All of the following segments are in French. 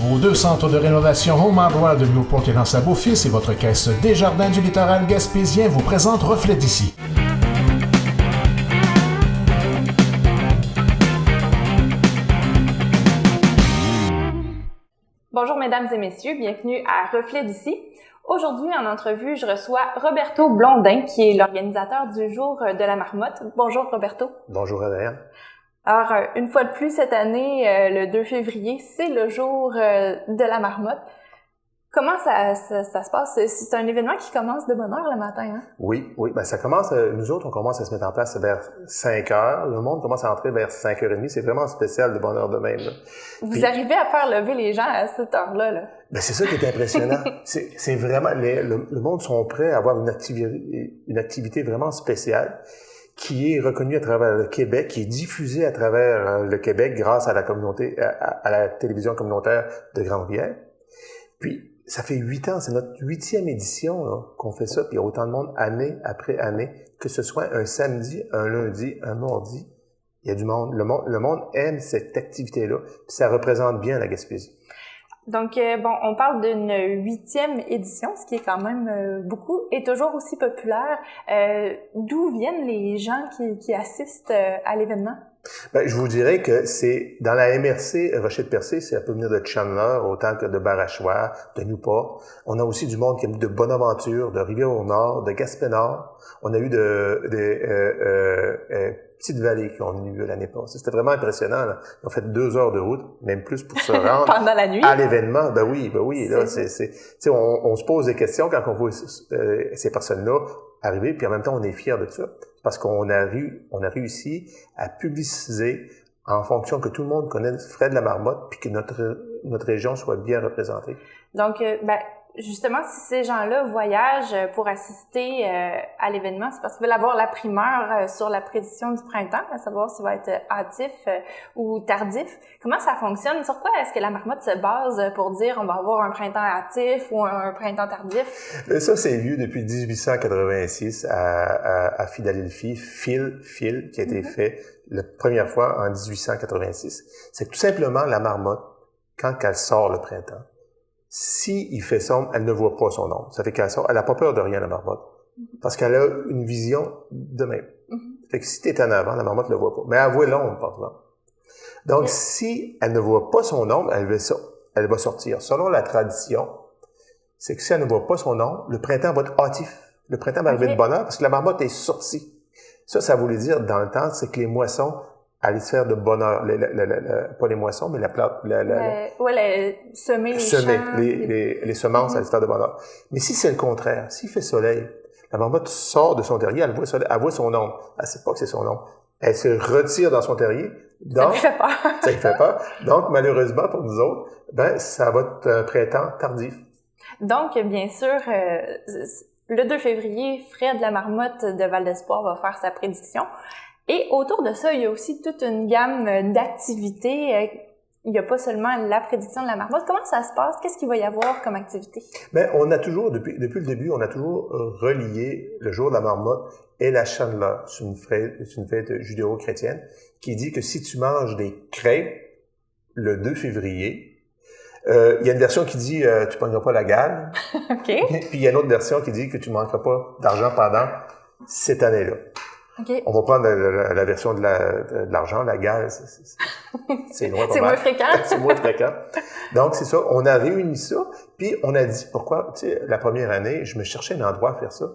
Vos deux centres de rénovation Home Hardware de Newport et dans Beaufils et votre caisse Desjardins du littoral gaspésien vous présentent Reflet d'ici. Bonjour mesdames et messieurs, bienvenue à Reflet d'ici. Aujourd'hui, en entrevue, je reçois Roberto Blondin, qui est l'organisateur du Jour de la Marmotte. Bonjour Roberto. Bonjour Adrien. Alors, une fois de plus cette année, le 2 février, c'est le Jour de la Marmotte. Comment ça se passe? C'est un événement qui commence de bonne heure le matin, hein? Oui, ben ça commence, nous autres, on commence à se mettre en place vers 5 heures. Le monde commence à entrer vers 5h30. C'est vraiment spécial de bonne heure de même, là. Vous arrivez à faire lever les gens à cette heure-là, là? Ben c'est ça qui est impressionnant. c'est vraiment, le monde sont prêts à avoir une activité vraiment spéciale qui est reconnue à travers le Québec, qui est diffusée à travers le Québec grâce à la communauté, à la télévision communautaire de Grande-Rivière. Puis, ça fait 8 ans, c'est notre 8e édition là, qu'on fait ça, puis il y a autant de monde année après année, que ce soit un samedi, un lundi, un mardi, il y a du monde. Le monde aime cette activité-là, puis ça représente bien la Gaspésie. Donc, on parle d'une 8e édition, ce qui est quand même beaucoup, et toujours aussi populaire. D'où viennent les gens qui assistent à l'événement? Ben, je vous dirais que c'est dans la MRC Rocher-de-Percée, ça peut venir de Chandler autant que de Barachois, de Newport. On a aussi du monde qui aime de Bonaventure, de Rivière-au-Nord, de Gaspé-Nord. On a eu Petite-Vallée qui ont venu l'année passée. C'était vraiment impressionnant, là. Ils ont fait 2 heures de route, même plus pour se rendre pendant la nuit. À l'événement. Ben oui, là, on se pose des questions quand on voit ces personnes-là arriver, puis en même temps, on est fiers de ça. Parce qu'on a réussi à publiciser en fonction que tout le monde connaisse Fred la Marmotte, puis que notre région soit bien représentée. Donc, justement, si ces gens-là voyagent pour assister à l'événement, c'est parce qu'ils veulent avoir la primeur sur la prédiction du printemps, à savoir s'il va être hâtif ou tardif. Comment ça fonctionne? Sur quoi est-ce que la Marmotte se base pour dire on va avoir un printemps hâtif ou un printemps tardif? Ça, c'est vieux depuis 1886 à Philadelphie, Phil, qui a été fait la première fois en 1886. C'est que tout simplement la Marmotte, quand elle sort le printemps, si il fait sombre, elle ne voit pas son ombre. Ça fait qu'elle sort, elle a pas peur de rien, la marmotte. Parce qu'elle a une vision de même. Fait que si t'es en avant, la marmotte ne le voit pas. Mais elle voit l'ombre, par exemple. Donc, si elle ne voit pas son ombre, elle va sortir. Selon la tradition, c'est que si elle ne voit pas son ombre, le printemps va être hâtif. Le printemps va arriver de bonne heure parce que la marmotte est sortie. Ça voulait dire, dans le temps, c'est que les moissons aller se faire de bonheur, pas les moissons, mais la plante, semer les champs, les semences, aller se faire de bonheur. Mais si c'est le contraire, s'il fait soleil, la marmotte sort de son terrier, elle voit son ombre. Elle sait pas que c'est son ombre. Elle se retire dans son terrier. Donc, ça lui fait peur. Ça lui fait peur. Donc, malheureusement, pour nous autres, ça va être un printemps tardif. Donc, bien sûr, le 2 février, Fred la Marmotte de Val-d'Espoir va faire sa prédiction. Et autour de ça, il y a aussi toute une gamme d'activités. Il n'y a pas seulement la prédiction de la marmotte. Comment ça se passe? Qu'est-ce qu'il va y avoir comme activité? On a toujours, depuis le début, on a toujours relié le jour de la marmotte et la Chandeleur. C'est une fête judéo-chrétienne qui dit que si tu manges des crêpes le 2 février, il y a une version qui dit tu ne pogneras pas la gale. OK. Puis il y a une autre version qui dit que tu ne manqueras pas d'argent pendant cette année-là. Okay. On va prendre la version de l'argent, la gale, c'est loin. C'est moins fréquent. C'est moins fréquent. Donc, c'est ça. On a réuni ça, puis on a dit, pourquoi, tu sais, la première année, je me cherchais un endroit à faire ça.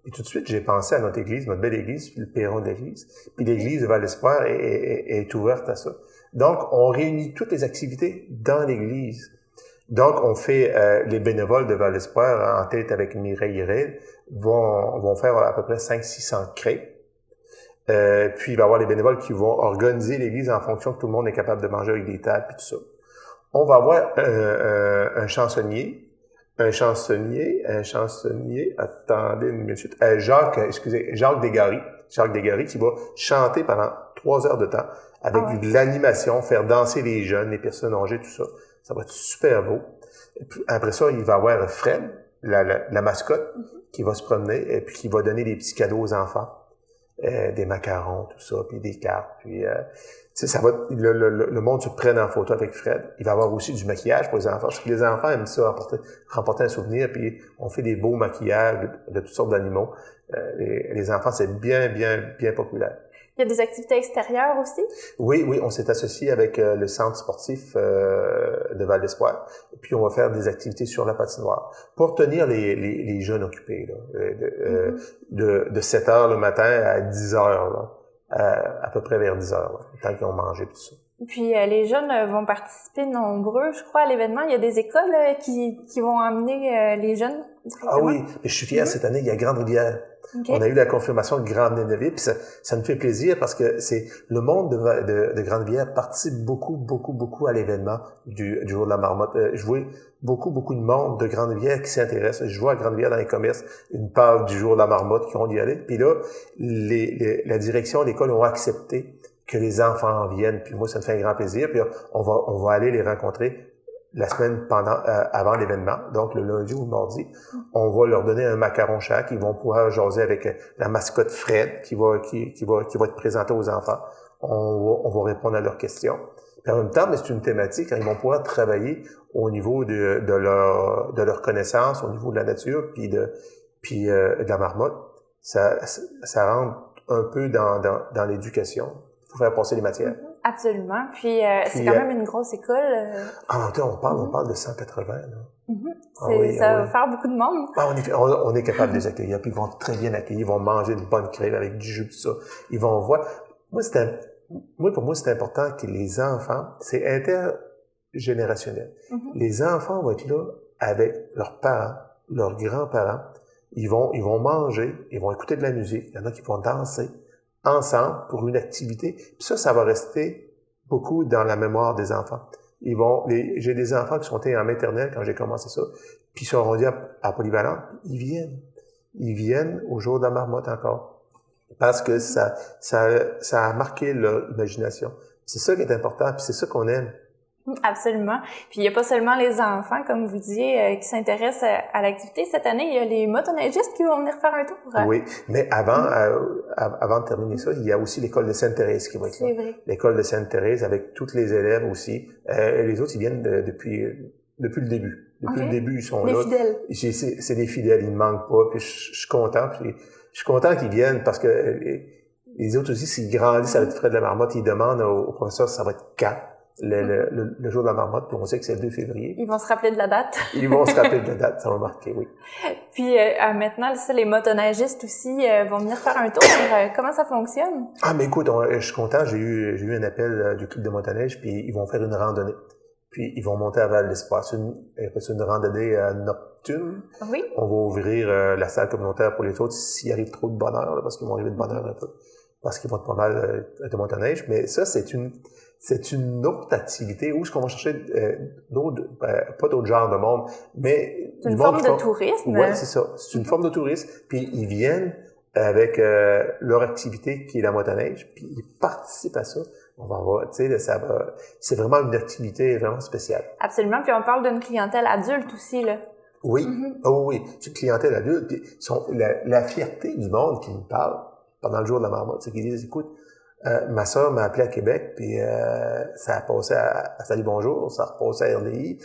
Et tout de suite, j'ai pensé à notre église, notre belle église, puis le perron de l'église. Puis l'église de Val-d'Espoir est ouverte à ça. Donc, on réunit toutes les activités dans l'église. Donc, on fait, les bénévoles de Val-d'Espoir, en tête avec Mireille Hirel, vont faire à peu près 500-600 crêpes. Puis il va y avoir les bénévoles qui vont organiser l'église en fonction que tout le monde est capable de manger avec des tables et tout ça. On va avoir un chansonnier, attendez une minute, Jacques Desgaris qui va chanter pendant 3 heures de temps avec de l'animation, faire danser les jeunes, les personnes âgées, tout ça. Ça va être super beau. Et puis, après ça, il va y avoir Fred, la mascotte, qui va se promener et puis qui va donner des petits cadeaux aux enfants. des macarons, tout ça, puis des cartes, puis ça va, le monde se prenne en photo avec Fred. Il va y avoir aussi du maquillage pour les enfants, parce que les enfants aiment ça, remporter un souvenir, puis on fait des beaux maquillages de toutes sortes d'animaux. Les enfants, c'est bien populaire. Il y a des activités extérieures aussi? Oui, on s'est associé avec le centre sportif de Val d'Espoir. Puis on va faire des activités sur la patinoire pour tenir les jeunes occupés là, de 7 heures le matin à 10 heures, là, à peu près vers 10 heures, là, tant qu'ils ont mangé tout ça. Puis les jeunes vont participer nombreux, je crois, à l'événement. Il y a des écoles qui vont emmener les jeunes directement. Ah oui, mais je suis fier cette année, il y a Grande-Rivière. Okay. On a eu la confirmation de Grande-Rivière, puis ça nous fait plaisir parce que c'est le monde de Grande-Rivière participe beaucoup à l'événement du jour de la marmotte. Je vois beaucoup de monde de Grande-Rivière qui s'intéresse. Je vois à Grande-Rivière dans les commerces une page du jour de la marmotte qui vont y aller. Puis là, la direction, l'école ont accepté que les enfants viennent. Puis moi, ça me fait un grand plaisir. Puis on va aller les rencontrer la semaine avant l'événement, donc le lundi ou le mardi. On va leur donner un macaron chaque. Ils vont pouvoir jaser avec la mascotte Fred qui va être présentée aux enfants. On va répondre à leurs questions. Puis en même temps, mais c'est une thématique, ils vont pouvoir travailler au niveau de leur connaissance, au niveau de la nature, puis de la marmotte. Ça rentre un peu dans l'éducation. Il faut faire passer les matières. Absolument. Puis c'est quand même une grosse école. On parle de 180. Là. Ça va faire beaucoup de monde. On est capable de les accueillir. Puis ils vont très bien accueillir. Ils vont manger une bonne crème avec du jus, tout ça. Ils vont voir. Pour moi, c'est important que les enfants, c'est intergénérationnel. Les enfants vont être là avec leurs parents, leurs grands-parents. Ils vont manger, ils vont écouter de la musique. Il y en a qui vont danser ensemble pour une activité. Puis ça va rester beaucoup dans la mémoire des enfants. J'ai des enfants qui sont en maternelle quand j'ai commencé ça, puis ils sont rendus à Polyvalent. Ils viennent au jour de la marmotte encore. Parce que ça a marqué leur imagination. C'est ça qui est important, puis c'est ça qu'on aime. Absolument. Puis il n'y a pas seulement les enfants, comme vous disiez, qui s'intéressent à l'activité. Cette année, il y a les motoneigistes qui vont venir faire un tour. Oui, mais avant de terminer ça, il y a aussi l'école de Sainte-Thérèse qui va être là. C'est vrai. L'école de Sainte-Thérèse avec tous les élèves aussi. Les autres, ils viennent depuis le début. Depuis le début, ils sont là. Les fidèles. C'est des fidèles, ils ne manquent pas. Puis je suis content. Puis je suis content qu'ils viennent parce que les autres aussi, s'ils grandissent avec Fred de la Marmotte, ils demandent au professeur ça va être quand. Le jour de la marmotte, puis on sait que c'est le 2 février. Ils vont se rappeler de la date. Ils vont se rappeler de la date, ça va marquer, oui. Puis maintenant, les motoneigistes aussi vont venir faire un tour. Comment ça fonctionne? Ah, mais écoute, je suis content, j'ai eu un appel du club de motoneige, puis ils vont faire une randonnée. Puis ils vont monter à Val d'Espoir. C'est une randonnée nocturne. Oui. On va ouvrir la salle communautaire pour les autres s'il arrive trop de bonheur, là, parce qu'ils vont arriver de bonheur un peu. Parce qu'ils vont être pas mal de motoneige. Mais ça, c'est une autre activité où est-ce qu'on va chercher pas d'autres genres de monde, mais c'est une forme de tourisme. Oui, c'est ça. C'est une forme de tourisme. Puis ils viennent avec leur activité qui est la motoneige, puis ils participent à ça. On va voir, tu sais, c'est vraiment une activité vraiment spéciale. Absolument. Puis on parle d'une clientèle adulte aussi, là. Oui. Oui. C'est une clientèle adulte. Puis la fierté du monde qui nous parle pendant le jour de la marmotte, c'est qu'ils disent, écoute, ma sœur m'a appelé à Québec, puis ça a passé à Salut Bonjour, ça a repassé à RDI.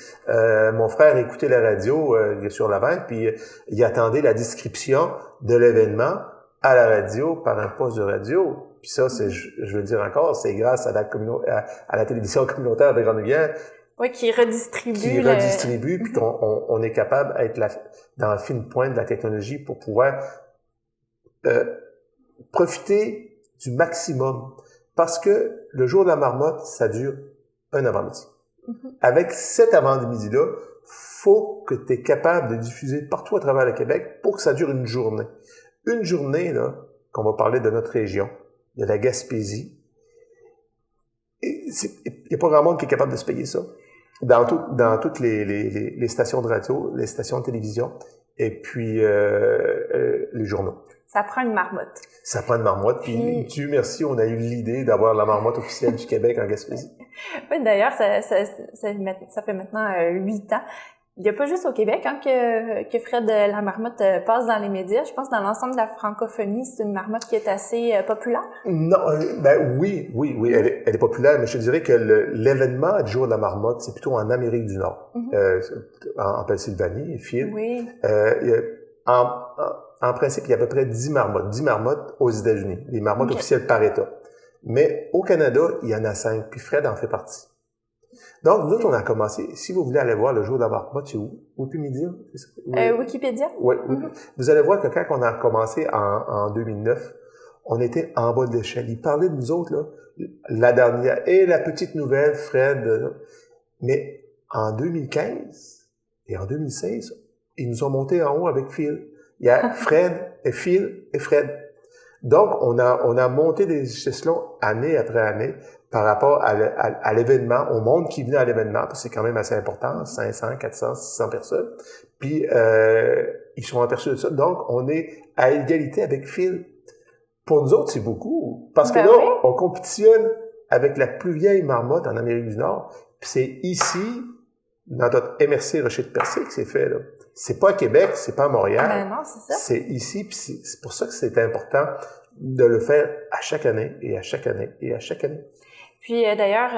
Mon frère écoutait la radio sur la veine, puis il attendait la description de l'événement à la radio par un poste de radio. Puis ça, je veux le dire encore, c'est grâce à la télévision communautaire de Grande-Rivière. Oui, qui redistribue. Puis qu'on est capable d'être dans la fine pointe de la technologie pour pouvoir profiter du maximum. Parce que le jour de la marmotte, ça dure un avant-midi. Avec cet avant-midi-là, faut que tu es capable de diffuser partout à travers le Québec pour que ça dure une journée. Une journée, là, qu'on va parler de notre région, de la Gaspésie, il n'y a pas grand monde qui est capable de se payer ça. Dans toutes les stations de radio, les stations de télévision, et puis les journaux. Ça prend une marmotte. Ça prend une marmotte, puis Dieu merci, on a eu l'idée d'avoir la marmotte officielle du Québec en Gaspésie. Oui, d'ailleurs, ça fait maintenant 8 ans. il n'y a pas juste au Québec hein, que Fred la marmotte passe dans les médias. Je pense que dans l'ensemble de la francophonie, c'est une marmotte qui est assez populaire. Non, oui, elle est populaire, mais je te dirais que l'événement du jour de la marmotte, c'est plutôt en Amérique du Nord, en Pennsylvanie, Phil. Oui. En principe, il y a à peu près 10 marmottes aux États-Unis, les marmottes officielles par État. Mais au Canada, il y en a 5, puis Fred en fait partie. Donc, nous autres, on a commencé, si vous voulez aller voir le jour de la marmotte, c'est où? Wikipédia? Wikipédia? Oui. Vous allez voir que quand on a commencé en 2009, on était en bas de l'échelle. Ils parlaient de nous autres, là, la dernière, et la petite nouvelle, Fred. Mais en 2015 et en 2016, ils nous ont monté en haut avec Phil. Il y a Fred et Phil et Fred. Donc, on a monté des échelons année après année par rapport à l'événement, au monde qui venait à l'événement, parce que c'est quand même assez important, 500, 400, 600 personnes. Puis, ils sont aperçus de ça. Donc, on est à égalité avec Phil. Pour nous autres, c'est beaucoup. Parce que là, on compétitionne avec la plus vieille marmotte en Amérique du Nord. Puis c'est ici, dans notre MRC Rocher de Percé, que c'est fait, là. C'est pas à Québec, c'est pas à Montréal. Ben non, c'est ça. C'est ici, puis c'est pour ça que c'est important de le faire à chaque année, et à chaque année, et à chaque année. Puis d'ailleurs,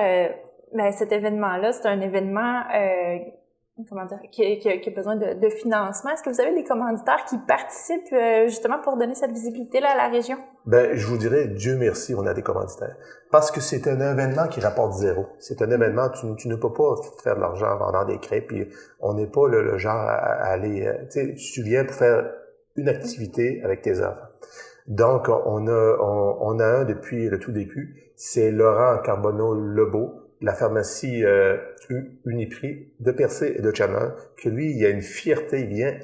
cet événement-là, c'est un événement qui a besoin de financement. Est-ce que vous avez des commanditaires qui participent justement pour donner cette visibilité-là à la région? Je vous dirais, Dieu merci, on a des commanditaires. Parce que c'est un événement qui rapporte zéro. C'est un événement, tu ne peux pas faire de l'argent en vendant des crêpes, puis on n'est pas le genre à aller... tu viens pour faire une activité avec tes enfants. Donc, on a un depuis le tout début, c'est Laurent Carbonneau-Lebeau, la pharmacie Uniprix de Percé et de Channel, que lui, il a une fierté, il vient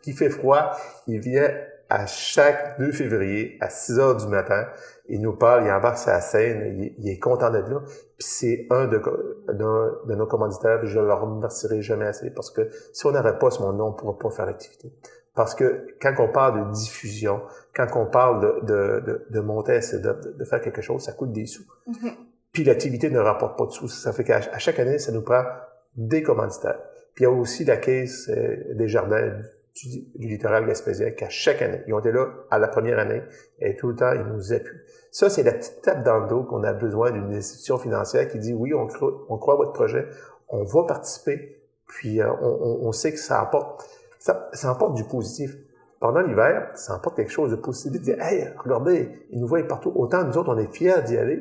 qu'il fait froid, il vient à chaque 2 février, à 6 heures du matin, il nous parle, il embarque sa scène, il est content d'être là, puis c'est un de nos commanditaires, puis je le remercierai jamais assez, parce que si on n'aurait pas ce monde-là, on ne pourrait pas faire l'activité. Parce que quand on parle de diffusion, quand on parle de monter, de faire quelque chose, ça coûte des sous. Mm-hmm. Puis l'activité ne rapporte pas de sous. Ça fait qu'à chaque année, ça nous prend des commanditaires. Puis il y a aussi la Caisse des jardins du littoral gaspésien qu'à chaque année, ils ont été là à la première année et tout le temps, ils nous appuient. Ça, c'est la petite tape dans le dos qu'on a besoin d'une institution financière qui dit oui, on croit à votre projet, on va participer, puis on sait que ça apporte du positif. Pendant l'hiver, ça apporte quelque chose de positif. De dire, hey, regardez, ils nous voient partout. Autant nous autres, on est fiers d'y aller,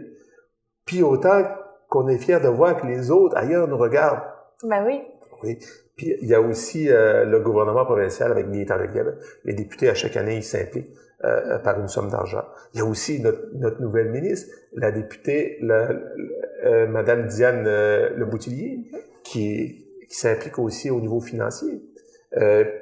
puis autant qu'on est fiers de voir que les autres ailleurs nous regardent. Ben oui. Oui. Puis il y a aussi le gouvernement provincial avec Gaétan Leguel. Les députés, à chaque année, ils s'impliquent par une somme d'argent. Il y a aussi notre nouvelle ministre, la députée, Madame Diane Le Boutillier, qui s'implique aussi au niveau financier.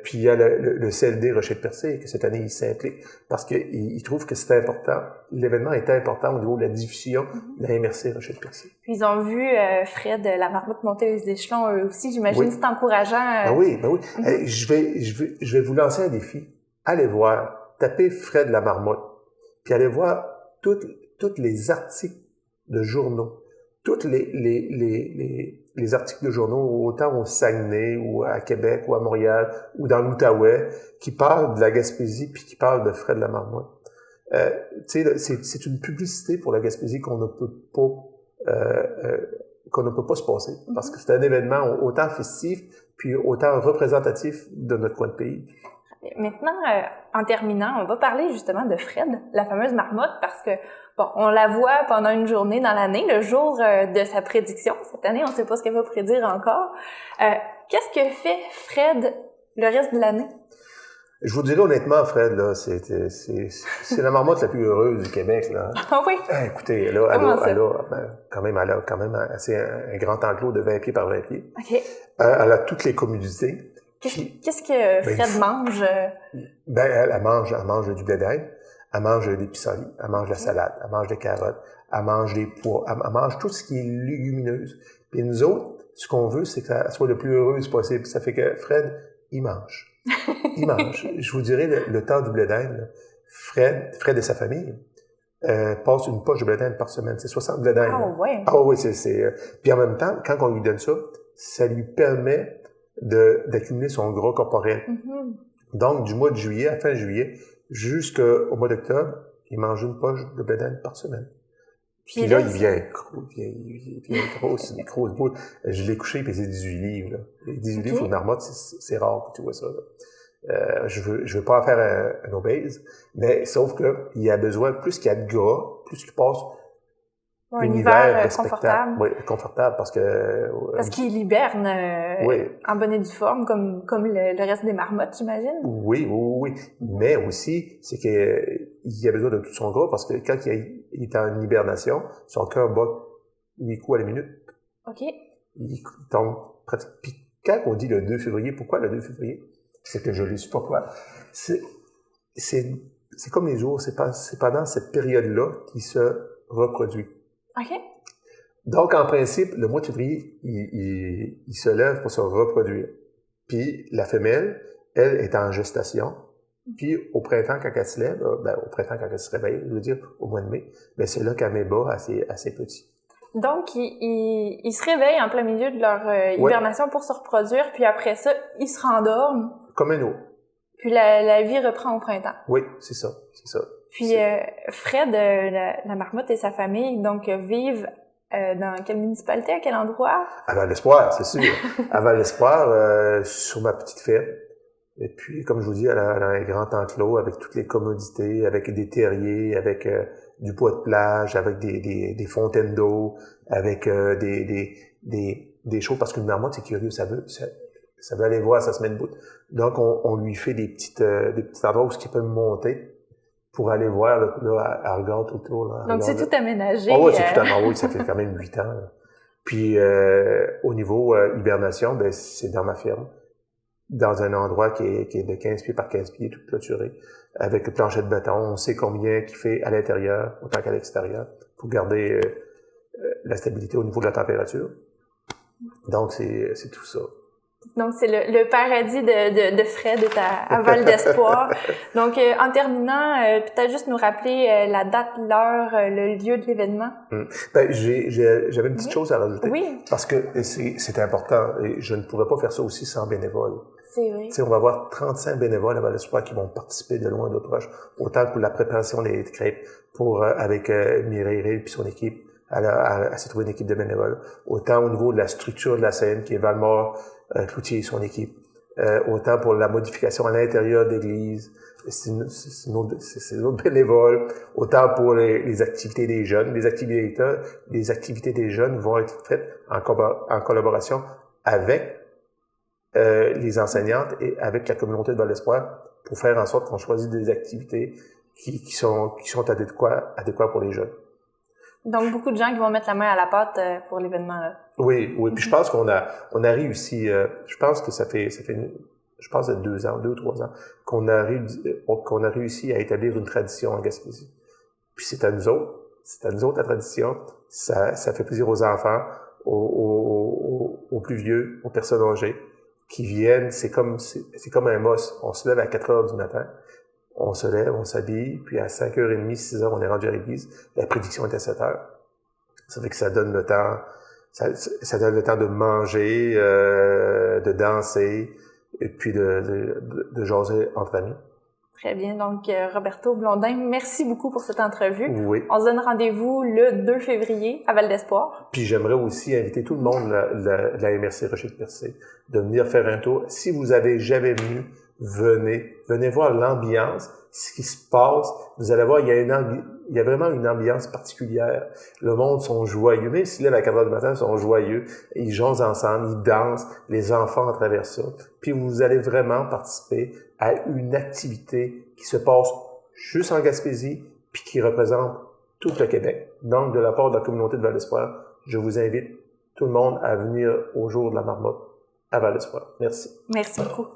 Puis il y a le CLD Rocher de Percé, que cette année, il s'implique parce qu'il trouve que c'est important. L'événement est important au niveau de la diffusion de la MRC Rocher de Percé. Puis ils ont vu Fred la marmotte monter les échelons eux aussi. J'imagine que c'est encourageant. Ben oui. Hey, je vais vous lancer un défi. Allez voir, tapez Fred la marmotte, puis allez voir toutes les articles de journaux, toutes les articles de journaux, autant au Saguenay, ou à Québec, ou à Montréal, ou dans l'Outaouais, qui parlent de la Gaspésie, puis qui parlent de Fred la marmotte. C'est une publicité pour la Gaspésie qu'on ne peut pas se passer, parce que c'est un événement autant festif, puis autant représentatif de notre coin de pays. Maintenant, en terminant, on va parler justement de Fred, la fameuse marmotte, parce que, bon, on la voit pendant une journée dans l'année, le jour de sa prédiction. Cette année, on ne sait pas ce qu'elle va prédire encore. Qu'est-ce que fait Fred le reste de l'année? Je vous dirais honnêtement, Fred, là, c'est la marmotte la plus heureuse du Québec, là. Ah oui? Écoutez, elle a quand même un grand enclos de 20 pieds par 20 pieds. OK. Elle a toutes les commodités. Qu'est-ce que Fred mange? Elle mange du blé d'Inde, elle mange des pissenlits, elle mange de la salade, elle mange des carottes, elle mange des pois, elle mange tout ce qui est légumineuse. Puis nous autres, ce qu'on veut, c'est qu'elle soit le plus heureuse possible. Ça fait que Fred, il mange. Il mange. Je vous dirais, le temps du blé d'Inde, Fred et sa famille passent une poche de blé d'Inde par semaine. C'est 60 blé d'Inde. Ah ouais? Ah oui, puis en même temps, quand on lui donne ça, ça lui permet d'accumuler son gras corporel. Donc, du mois de juillet à fin juillet, jusqu'au mois d'octobre, il mange une poche de bédane par semaine. Puis là, il vient gros, c'est des grosses boules. Je l'ai couché, puis c'est 18 livres. Là. Les 18 livres pour une marmotte, c'est rare que tu vois ça. Là. Je veux pas en faire un obèse, mais sauf que il a besoin, plus qu'il y a de gras, plus qu'il passe un hiver confortable. Oui, confortable, parce qu'il hiberne en bonne et due forme, comme le reste des marmottes, j'imagine. Oui. Mais aussi, c'est qu'il a besoin de tout son gras, parce que quand il est en hibernation, son cœur bat 8 coups à la minute. OK. Il tombe presque. Puis quand on dit le 2 février, pourquoi le 2 février? C'est que je ne sais pas pourquoi. C'est comme les jours, c'est pendant cette période-là qu'il se reproduit. OK. Donc, en principe, le mois de février, il se lève pour se reproduire. Puis, la femelle, elle, est en gestation. Puis, au printemps, quand elle se lève, au printemps, quand elle se réveille, je veux dire, au mois de mai, c'est là qu'elle met bas à ses petits. Donc, ils se réveillent en plein milieu de leur hibernation pour se reproduire, puis après ça, ils se rendorment. Comme un autre. Puis, la vie reprend au printemps. Oui, c'est ça. Puis, Fred, la marmotte et sa famille, donc, vivent dans quelle municipalité, à quel endroit? À Val-d'Espoir, c'est sûr. À Val-d'Espoir, sur ma petite ferme. Et puis, comme je vous dis, elle a un grand enclos avec toutes les commodités, avec des terriers, avec du bois de plage, avec des fontaines d'eau, avec des choses, parce qu'une marmotte, c'est curieux, ça veut aller voir sa semaine bout. Donc, on lui fait des petits endroits où il peut monter pour aller voir, là, elle regarde autour. Là, donc, c'est tout aménagé. Oh, oui, c'est tout aménagé. Oui, ça fait quand même 8 ans. Là. Puis, au niveau hibernation, c'est dans ma ferme, dans un endroit qui est de 15 pieds par 15 pieds, tout clôturé, avec une planchette de béton. On sait combien qu'il fait à l'intérieur, autant qu'à l'extérieur, pour garder la stabilité au niveau de la température. Donc, c'est tout ça. Donc, c'est le paradis de Fred est à Val-d'Espoir. Donc, en terminant, peut-être juste nous rappeler la date, l'heure, le lieu de l'événement. J'avais une petite chose à rajouter. Oui. Parce que c'est important. Et je ne pourrais pas faire ça aussi sans bénévoles. C'est vrai. Tu sais, on va avoir 35 bénévoles à Val-d'Espoir qui vont participer de loin de proche, autant pour la préparation des crêpes, avec Mireille Rill puis son équipe. Elle s'est trouvée une équipe de bénévoles. Autant au niveau de la structure de la scène, qui est Valmore Cloutier et son équipe. Autant pour la modification à l'intérieur d'église, c'est notre bénévole. Autant pour les activités des jeunes. Les activités des jeunes vont être faites en collaboration avec les enseignantes et avec la communauté de Val-d'Espoir pour faire en sorte qu'on choisisse des activités qui sont adéquats pour les jeunes. Donc, beaucoup de gens qui vont mettre la main à la pâte pour l'événement, là. Oui. Puis je pense qu'on a réussi, je pense que ça fait, je pense, 2 ou 3 ans, qu'on a réussi à établir une tradition en Gaspésie. Puis c'est à nous autres la tradition. Ça fait plaisir aux enfants, aux plus vieux, aux personnes âgées, qui viennent, c'est comme un mos. On se lève à 4 heures du matin. On se lève, on s'habille, puis à 5h30, 6h, on est rendu à l'église. La prédiction est à 7h. Ça fait que ça donne le temps, ça donne le temps de manger, de danser, et puis de jaser entre amis. Très bien. Donc, Roberto Blondin, merci beaucoup pour cette entrevue. Oui. On se donne rendez-vous le 2 février à Val-d'Espoir. Puis j'aimerais aussi inviter tout le monde de la MRC Rocher-de-Percé de venir faire un tour. Si vous avez jamais venu, venez voir l'ambiance, ce qui se passe. Vous allez voir, il y a vraiment une ambiance particulière. Le monde sont joyeux. Même s'ils lèvent à 4 heures du matin, ils sont joyeux. Ils jasent ensemble, ils dansent. Les enfants à travers ça. Puis vous allez vraiment participer à une activité qui se passe juste en Gaspésie puis qui représente tout le Québec. Donc, de la part de la communauté de Val-d'Espoir, je vous invite tout le monde à venir au jour de la marmotte à Val-d'Espoir. Merci. Merci beaucoup.